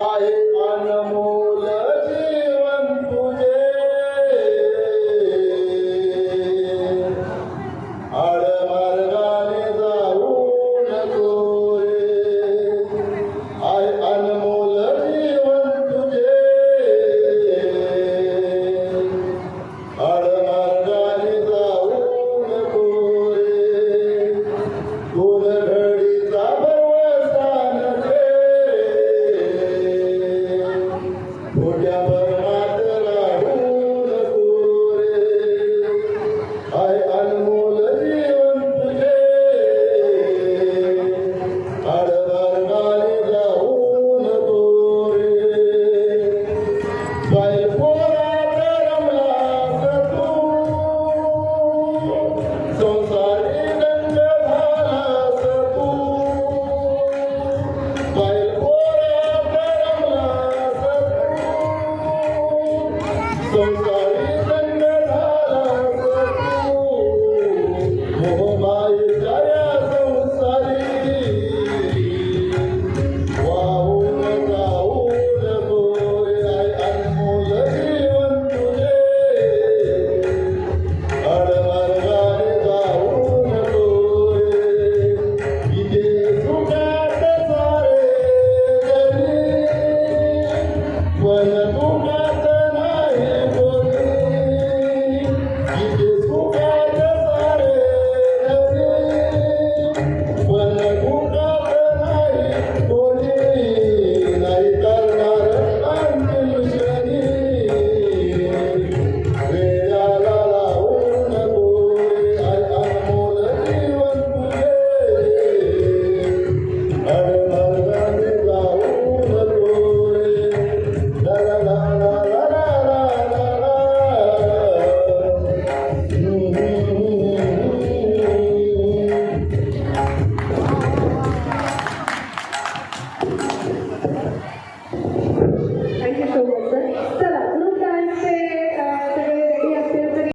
आहे अनमोल जीवन तुझे आडमार्गाने जाऊ नको रे आहे अनमोल जीवन तुझे आडमार्गाने जाऊ नको रे दोन घडीचा भवसान खोट्यावर मात राहू नको रे आहे अनमोल जीवन तुझे आडमार्गाने जाऊ नको रे बैल पोरात रमलास तू संसारी गंज झालास तू बैल पोरात रमलास तू संसारी